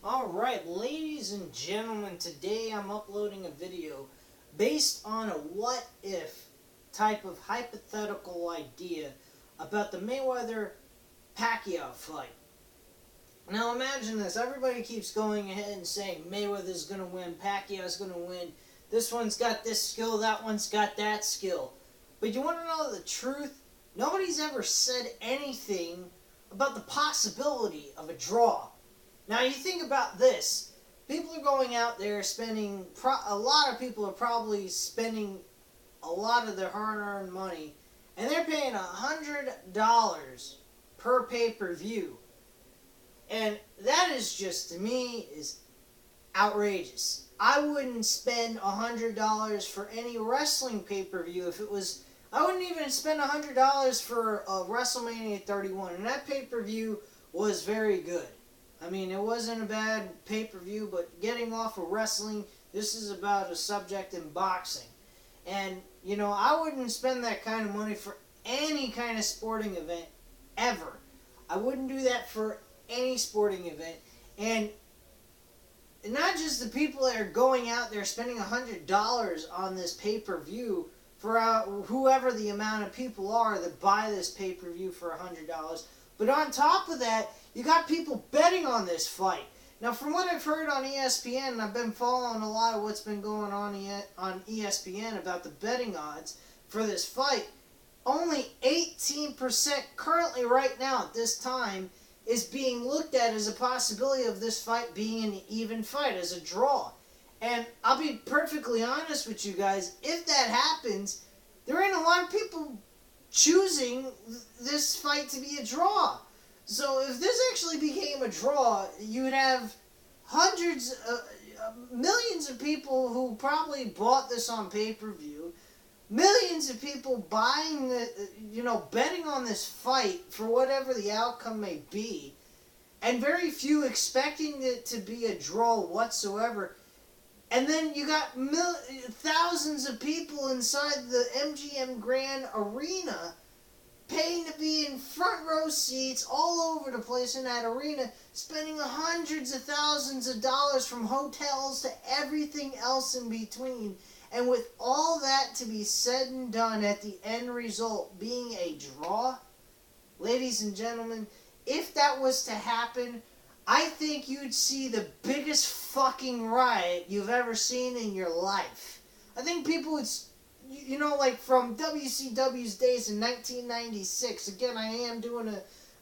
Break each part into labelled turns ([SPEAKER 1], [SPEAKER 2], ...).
[SPEAKER 1] Alright, ladies and gentlemen, today I'm uploading a video based on a what if type of hypothetical idea about the Mayweather Pacquiao fight. Now imagine this, everybody keeps going ahead and saying Mayweather's going to win, Pacquiao's going to win, this one's got this skill, that one's got that skill. But you want to know the truth? Nobody's ever said anything about the possibility of a draw. Now you think about this, people are going out there spending, a lot of people are probably spending a lot of their hard-earned money, and they're paying $100 per pay-per-view. And that is just, to me, is outrageous. I wouldn't spend $100 for any wrestling pay-per-view if it was, I wouldn't even spend $100 for WrestleMania 31, and that pay-per-view was very good. I mean, it wasn't a bad pay-per-view, but getting off of wrestling, this is about a subject in boxing. And, you know, I wouldn't spend that kind of money for any kind of sporting event, ever. I wouldn't do that for any sporting event. And not just the people that are going out there spending $100 on this pay-per-view for whoever the amount of people are that buy this pay-per-view for $100. But on top of that, you got people betting on this fight. Now, from what I've heard on ESPN, and I've been following a lot of what's been going on ESPN about the betting odds for this fight, only 18% currently right now at this time is being looked at as a possibility of this fight being an even fight, as a draw. And I'll be perfectly honest with you guys, if that happens, there ain't a lot of people choosing this fight to be a draw. So if this actually became a draw, you would have millions of people who probably bought this on pay-per-view, millions of people buying betting on this fight for whatever the outcome may be, and very few expecting it to be a draw whatsoever. And then you got thousands of people inside the MGM Grand Arena paying to be in front row seats all over the place in that arena, spending hundreds of thousands of dollars from hotels to everything else in between. And with all that to be said and done, at the end result being a draw, ladies and gentlemen, if that was to happen, I think you'd see the biggest fucking riot you've ever seen in your life. I think people would, like from WCW's days in 1996, again, I am doing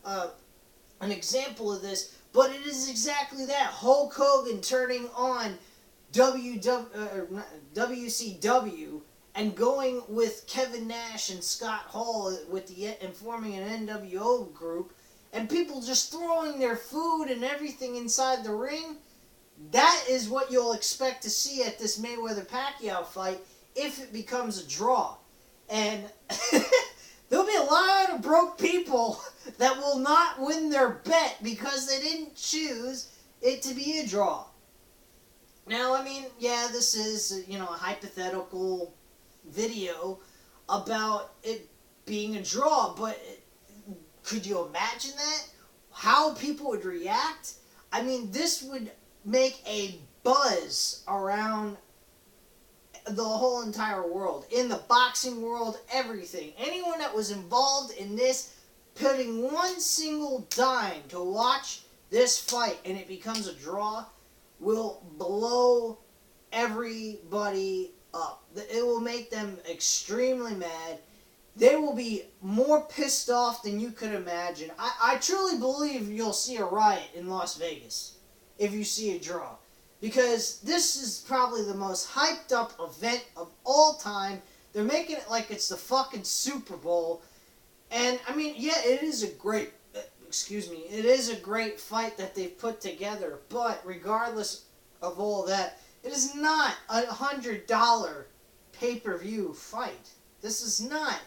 [SPEAKER 1] an example of this, but it is exactly that. Hulk Hogan turning on WCW and going with Kevin Nash and Scott Hall and forming an NWO group, and people just throwing their food and everything inside the ring. That is what you'll expect to see at this Mayweather-Pacquiao fight if it becomes a draw. And there'll be a lot of broke people that will not win their bet because they didn't choose it to be a draw. Now, I mean, yeah, this is, a hypothetical video about it being a draw, but could you imagine that? How people would react? I mean, this would make a buzz around the whole entire world. In the boxing world, everything. Anyone that was involved in this, putting one single dime to watch this fight and it becomes a draw, will blow everybody up. It will make them extremely mad. They will be more pissed off than you could imagine. I truly believe you'll see a riot in Las Vegas if you see a draw. Because this is probably the most hyped up event of all time. They're making it like it's the fucking Super Bowl. And, I mean, yeah, it is a great fight that they've put together. But, regardless of all that, it is not a $100 pay-per-view fight. This is not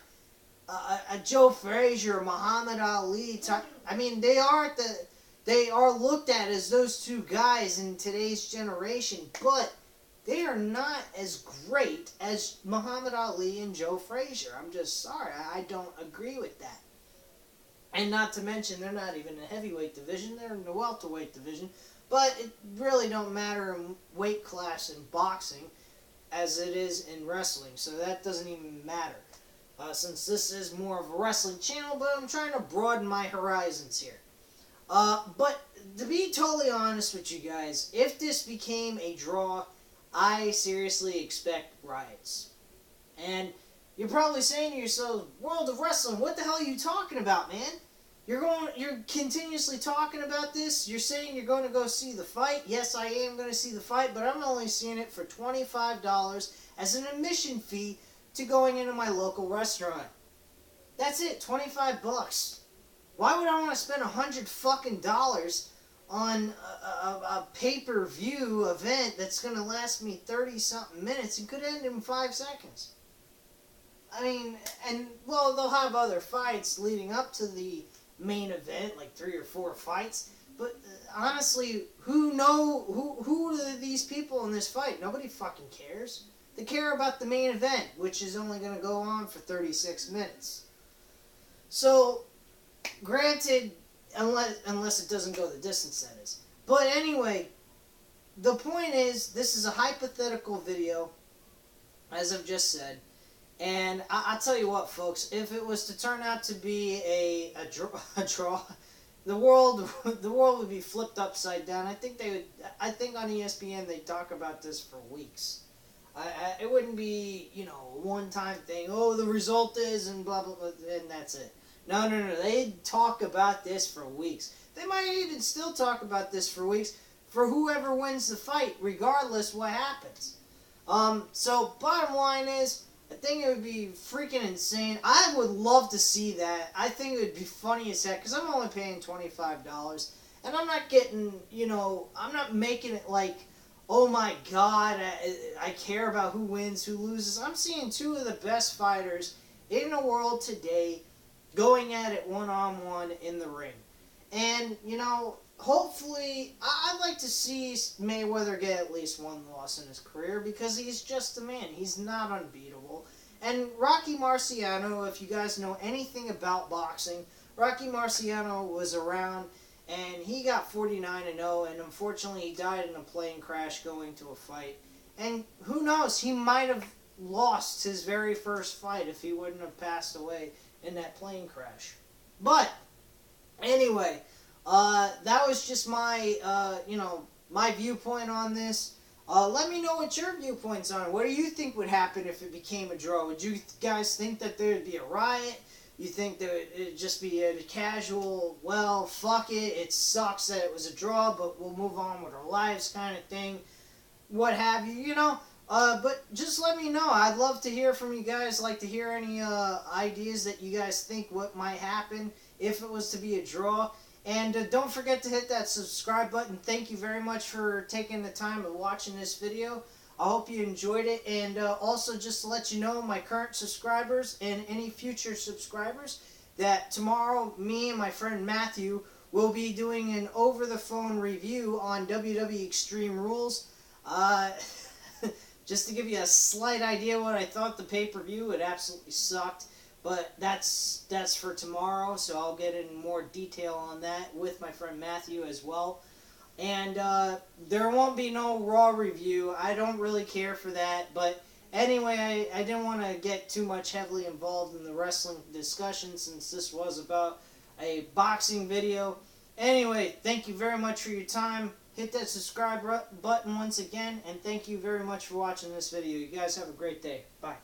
[SPEAKER 1] a Joe Frazier or Muhammad Ali type. I mean, they are looked at as those two guys in today's generation, but they are not as great as Muhammad Ali and Joe Frazier. I'm just sorry, I don't agree with that. And not to mention, they're not even in the heavyweight division, they're in the welterweight division. But it really don't matter in weight class in boxing as it is in wrestling, so that doesn't even matter. Since this is more of a wrestling channel, but I'm trying to broaden my horizons here. But to be totally honest with you guys, if this became a draw, I seriously expect riots. And you're probably saying to yourself, World of Wrestling, what the hell are you talking about, man? You're continuously talking about this. You're saying you're going to go see the fight. Yes, I am going to see the fight, but I'm only seeing it for $25 as an admission fee to going into my local restaurant. That's it, 25 bucks. Why would I want to spend $100 fucking on a pay-per-view event that's going to last me 30-something minutes and could end in 5 seconds? I mean, and, well, they'll have other fights leading up to the main event, like 3 or 4 fights, but honestly, who are these people in this fight? Nobody fucking cares. They care about the main event, which is only going to go on for 36 minutes. So, granted, unless it doesn't go the distance that is. But anyway, the point is, this is a hypothetical video, as I've just said. And I'll tell you what, folks, if it was to turn out to be a draw, the world would be flipped upside down. I think on ESPN they talk about this for weeks. It wouldn't be, a one-time thing. Oh, the result is, and blah, blah, blah, and that's it. No. They'd talk about this for weeks. They might even still talk about this for weeks for whoever wins the fight, regardless what happens. So, bottom line is, I think it would be freaking insane. I would love to see that. I think it would be funny as heck, because I'm only paying $25, and I'm not getting, I'm not making it like, oh my god, I care about who wins, who loses. I'm seeing 2 of the best fighters in the world today going at it one-on-one in the ring. And, hopefully, I'd like to see Mayweather get at least 1 loss in his career, because he's just a man. He's not unbeatable. And Rocky Marciano, if you guys know anything about boxing, Rocky Marciano was around, and he got 49-0, and unfortunately he died in a plane crash going to a fight. And who knows, he might have lost his very first fight if he wouldn't have passed away in that plane crash. But, anyway, that was just my, my viewpoint on this. Let me know what your viewpoint's on. What do you think would happen if it became a draw? Would you guys think that there would be a riot? You think that it would just be a casual, well, fuck it, it sucks that it was a draw, but we'll move on with our lives kind of thing? What have you, but just let me know. I'd love to hear from you guys. Like to hear any ideas that you guys think what might happen if it was to be a draw. And don't forget to hit that subscribe button. Thank you very much for taking the time and watching this video. I hope you enjoyed it. And also just to let you know, my current subscribers and any future subscribers, that tomorrow me and my friend Matthew will be doing an over-the-phone review on WWE Extreme Rules. Just to give you a slight idea what I thought the pay-per-view, it absolutely sucked. But that's for tomorrow, so I'll get in more detail on that with my friend Matthew as well. And there won't be no Raw review. I don't really care for that. But anyway, I didn't want to get too much heavily involved in the wrestling discussion since this was about a boxing video. Anyway, thank you very much for your time. Hit that subscribe button once again, and thank you very much for watching this video. You guys have a great day. Bye.